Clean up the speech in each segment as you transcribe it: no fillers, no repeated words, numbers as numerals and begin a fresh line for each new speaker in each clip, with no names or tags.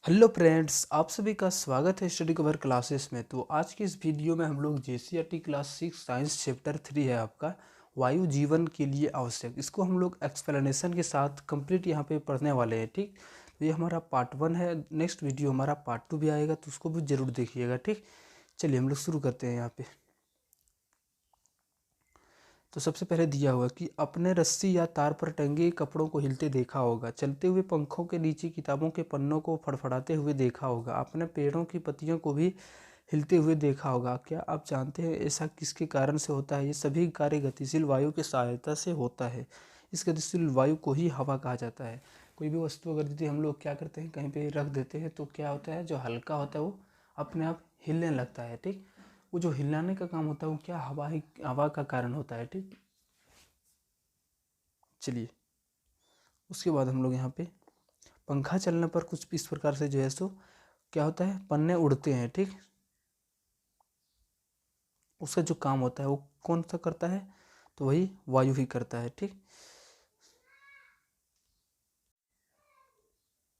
Hello friends, आप सभी का स्वागत है स्टडी कवर क्लासेस में। तो आज की इस वीडियो में हम लोग जेसीईआरटी क्लास 6 साइंस चैप्टर 3 है आपका वायु जीवन के लिए आवश्यक, इसको हम लोग एक्सप्लेनेशन के साथ कंप्लीट यहाँ पे पढ़ने वाले हैं। ठीक, तो ये हमारा पार्ट 1 है। नेक्स्ट वीडियो हमारा पार्ट 2 भी आएगा, तो उसको भी ज़रूर देखिएगा। ठीक, चलिए हम लोग शुरू करते हैं यहाँ पे। तो सबसे पहले दिया हुआ कि अपने रस्सी या तार पर टंगे कपड़ों को हिलते देखा होगा, चलते हुए पंखों के नीचे किताबों के पन्नों को फड़फड़ाते हुए देखा होगा, अपने पेड़ों की पत्तियों को भी हिलते हुए देखा होगा। क्या आप जानते हैं ऐसा किसके कारण से होता है? ये सभी कार्य गतिशील वायु की सहायता से होता है। इस गतिशील वायु को ही हवा कहा जाता है। कोई भी वस्तु अगर यदि हम लोग क्या करते हैं, कहीं पे रख देते हैं, तो क्या होता है, जो हल्का होता है वो अपने आप हिलने लगता है। ठीक, वो जो हिलाने का काम होता है वो क्या हवा का कारण होता है। ठीक, चलिए उसके बाद हम लोग यहाँ पे पंखा चलने पर कुछ इस प्रकार से जो है सो क्या होता है, पन्ने उड़ते हैं। ठीक, उसका जो काम होता है वो कौन सा करता है? तो वही वायु ही करता है। ठीक,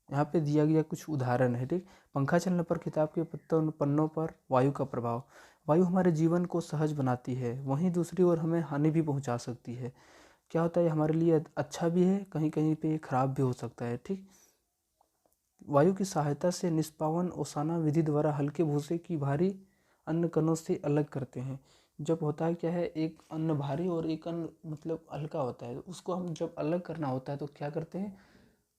यहाँ पे दिया गया कुछ उदाहरण है। ठीक, पंखा चलने पर किताब के पन्नों पर वायु का प्रभाव। वायु हमारे जीवन को सहज बनाती है, वहीं दूसरी ओर हमें हानि भी पहुंचा सकती है। क्या होता है, हमारे लिए अच्छा भी है, कहीं कहीं पे खराब भी हो सकता है। ठीक, वायु की सहायता से निष्पावन ओसाना विधि द्वारा हल्के भूसे की भारी अन्न कणों से अलग करते हैं। जब होता है क्या है, एक अन्न भारी और एक अन्न मतलब हल्का होता है, उसको हम जब अलग करना होता है तो क्या करते हैं,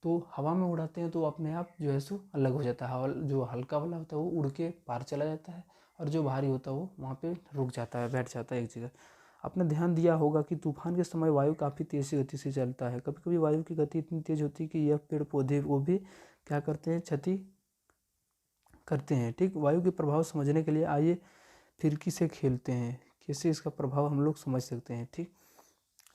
तो हवा में उड़ाते हैं, तो अपने आप जो है सो अलग हो जाता है। हवा जो हल्का वाला होता है वो उड़ के पार चला जाता है, और जो भारी होता है वो वहाँ पे रुक जाता है, बैठ जाता है एक जगह। आपने ध्यान दिया होगा कि तूफान के समय वायु काफ़ी तेज़ गति से चलता है। कभी कभी वायु की गति इतनी तेज़ होती है कि यह पेड़ पौधे वो भी क्या करते हैं, क्षति करते हैं। ठीक, वायु के प्रभाव समझने के लिए आइए फिरकी से खेलते हैं, कैसे इसका प्रभाव हम लोग समझ सकते हैं। ठीक,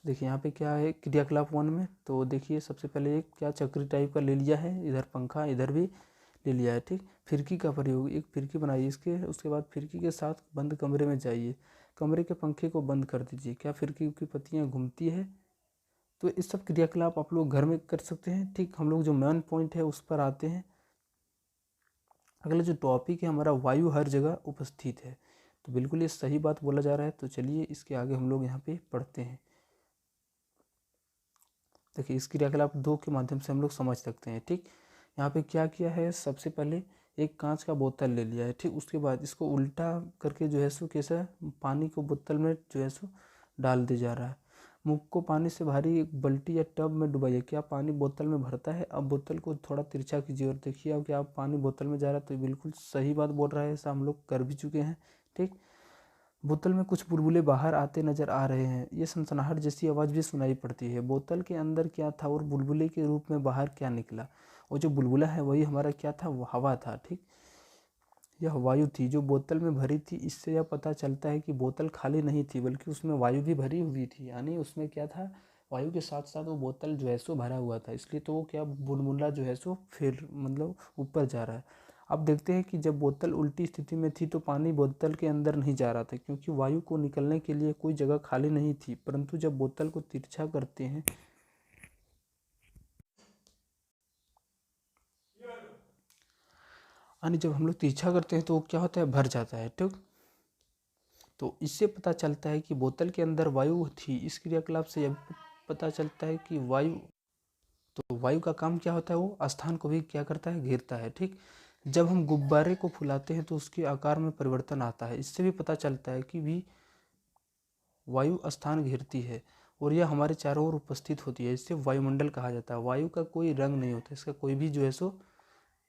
देखिए यहाँ पे क्या है क्रियाकलाप 1 में, तो देखिए सबसे पहले एक क्या चक्री टाइप का ले लिया है, इधर पंखा इधर भी ले लिया है। ठीक, फिरकी का प्रयोग, एक फिरकी बनाइए इसके, उसके बाद फिरकी के साथ बंद कमरे में जाइए, कमरे के पंखे को बंद कर दीजिए। क्या फिरकी की पत्तियाँ घूमती है? तो इस सब क्रियाकलाप आप लोग घर में कर सकते हैं। ठीक, हम लोग जो मेन पॉइंट है उस पर आते हैं। अगला जो टॉपिक है हमारा, वायु हर जगह उपस्थित है। तो बिल्कुल ये सही बात बोला जा रहा है। तो चलिए इसके आगे हम लोग यहाँ पे पढ़ते हैं। देखिए इस क्रियाकलाप 2 के माध्यम से हम लोग समझ सकते हैं। ठीक, यहाँ पे क्या किया है, सबसे पहले एक कांच का बोतल ले लिया है। ठीक, उसके बाद इसको उल्टा करके जो है सो कैसा पानी को बोतल में जो है सो डाल दिया जा रहा है। मुख को पानी से भारी एक बाल्टी या टब में डुबाइए। क्या पानी बोतल में भरता है? अब बोतल को थोड़ा तिरछा कीजिए और देखिए अब क्या पानी बोतल में जा रहा है। तो बिल्कुल सही बात बोल रहा है, ऐसा हम लोग कर भी चुके हैं। ठीक, बोतल में कुछ बुलबुले बाहर आते नजर आ रहे हैं, ये सनसनाहट जैसी आवाज़ भी सुनाई पड़ती है। बोतल के अंदर क्या था और बुलबुले के रूप में बाहर क्या निकला? और जो बुलबुला है वही हमारा क्या था, वो हवा था। ठीक, यह वायु थी जो बोतल में भरी थी। इससे यह पता चलता है कि बोतल खाली नहीं थी, बल्कि उसमें वायु भी भरी हुई थी। यानी उसमें क्या था, वायु के साथ साथ वो बोतल जो है सो भरा हुआ था, इसलिए तो वो क्या बुलबुला जो है सो फिर मतलब ऊपर जा रहा है। अब देखते हैं कि जब बोतल उल्टी स्थिति में थी तो पानी बोतल के अंदर नहीं जा रहा था, क्योंकि वायु को निकलने के लिए कोई जगह खाली नहीं थी। परंतु जब बोतल को तिरछा करते हैं, यानी जब हम लोग तिरछा करते हैं तो वो क्या होता है, भर जाता है। ठीक, तो इससे पता चलता है कि बोतल के अंदर वायु थी। इस क्रियाकलाप से यह पता चलता है कि वायु, तो वायु का काम क्या होता है, वो स्थान को भी क्या करता है, घेरता है। ठीक, जब हम गुब्बारे को फुलाते हैं तो उसके आकार में परिवर्तन आता है। इससे भी पता चलता है कि भी वायु स्थान घेरती है और यह हमारे चारों ओर उपस्थित होती है। इससे वायुमंडल कहा जाता है। वायु का कोई रंग नहीं होता, इसका कोई भी जो है सो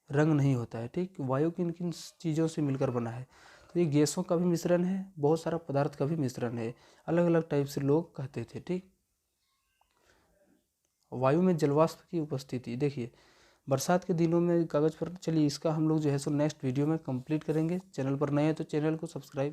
रंग नहीं होता है। ठीक, वायु किन किन चीज़ों से मिलकर बना है, तो ये गैसों का भी मिश्रण है, बहुत सारा पदार्थ का भी मिश्रण है, अलग अलग टाइप से लोग कहते थे। ठीक, वायु में जलवाष्प की उपस्थिति, देखिए बरसात के दिनों में कागज़ पर, चलिए इसका हम लोग जो है सो नेक्स्ट वीडियो में कंप्लीट करेंगे। चैनल पर नए हैं तो चैनल को सब्सक्राइब